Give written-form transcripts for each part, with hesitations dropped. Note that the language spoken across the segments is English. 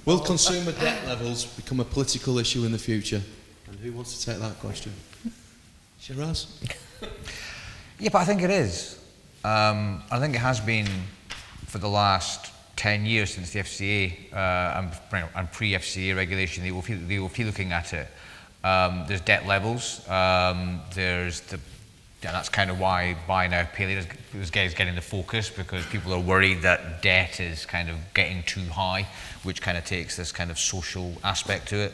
Will consumer debt levels become a political issue in the future? And who wants to take that question? Sheraz? Yeah, but I think it is. I think it has been for the last 10 years since the FCA and pre-FCA regulation. They will be looking at it. There's debt levels. And that's kind of why buy now, pay later is getting the focus, because people are worried that debt is kind of getting too high, which kind of takes this kind of social aspect to it.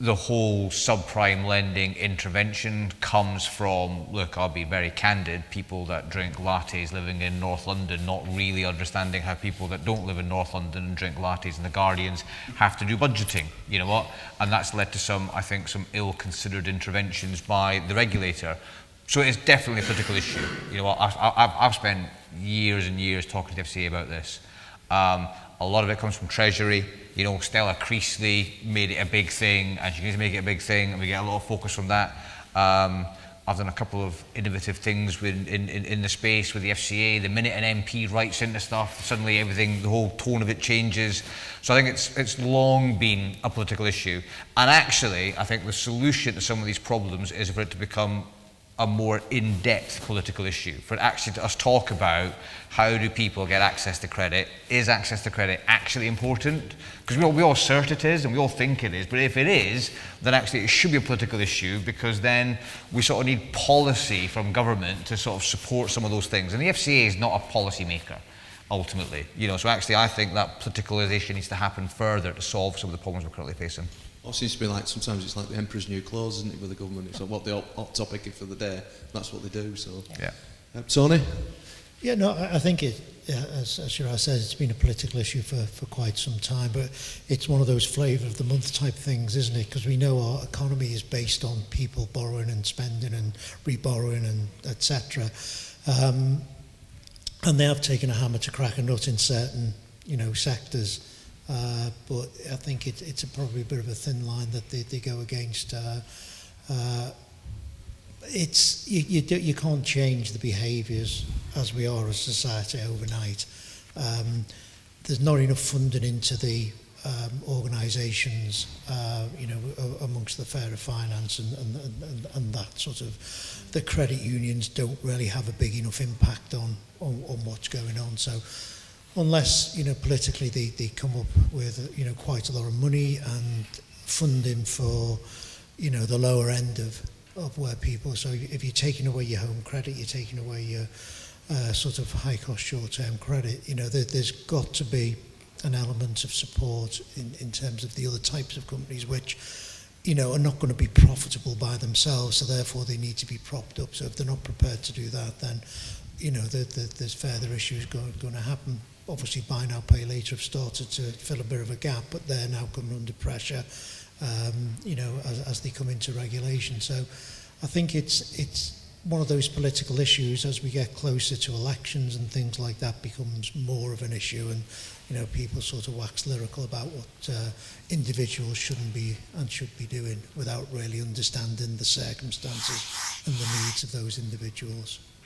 The whole subprime lending intervention comes from, look, I'll be very candid, people that drink lattes living in North London not really understanding how people that don't live in North London and drink lattes and the Guardians have to do budgeting, you know what? And that's led to some, I think, some ill-considered interventions by the regulator. So it's definitely a political issue. You know what? I've spent years and years talking to the FCA about this. A lot of it comes from Treasury. You know, Stella Creasley made it a big thing, and she needs to make it a big thing, and we get a lot of focus from that. I've done a couple of innovative things in the space with the FCA. The minute an MP writes into stuff, suddenly everything, the whole tone of it changes. So I think it's long been a political issue. And actually, I think the solution to some of these problems is for it to become a more in-depth political issue, for actually to us talk about how do people get access to credit. Is access to credit actually important? Because we all assert it is and we all think it is, but if it is, then actually it should be a political issue, because then we sort of need policy from government to sort of support some of those things. And the FCA is not a policy maker, ultimately. You know, so actually I think that politicalisation needs to happen further to solve some of the problems we're currently facing. It seems to be like, sometimes it's like the emperor's new clothes, isn't it, with the government? It's like what the hot topic is for the day, that's what they do, so. Yeah. Tony? Yeah, no, I think it, as Sheraz says, it's been a political issue for quite some time, but it's one of those flavour of the month type things, isn't it? Because we know our economy is based on people borrowing and spending and reborrowing and etc. And they have taken a hammer to crack a nut in certain, sectors. But I think it's probably a bit of a thin line that they go against. You can't change the behaviours as we are as a society overnight. There's not enough funding into the organisations, amongst the fairer finance and that sort of. The credit unions don't really have a big enough impact on what's going on. So. Unless, politically they come up with, quite a lot of money and funding for, the lower end of where people, so if you're taking away your home credit, you're taking away your sort of high cost short-term credit, there's got to be an element of support in terms of the other types of companies which, are not going to be profitable by themselves, so therefore they need to be propped up. So if they're not prepared to do that, then, there's further issues going to happen. Obviously, buy now, pay later have started to fill a bit of a gap, but they're now coming under pressure, as they come into regulation. So I think it's one of those political issues as we get closer to elections and things like that becomes more of an issue, and, people sort of wax lyrical about what individuals shouldn't be and should be doing without really understanding the circumstances and the needs of those individuals.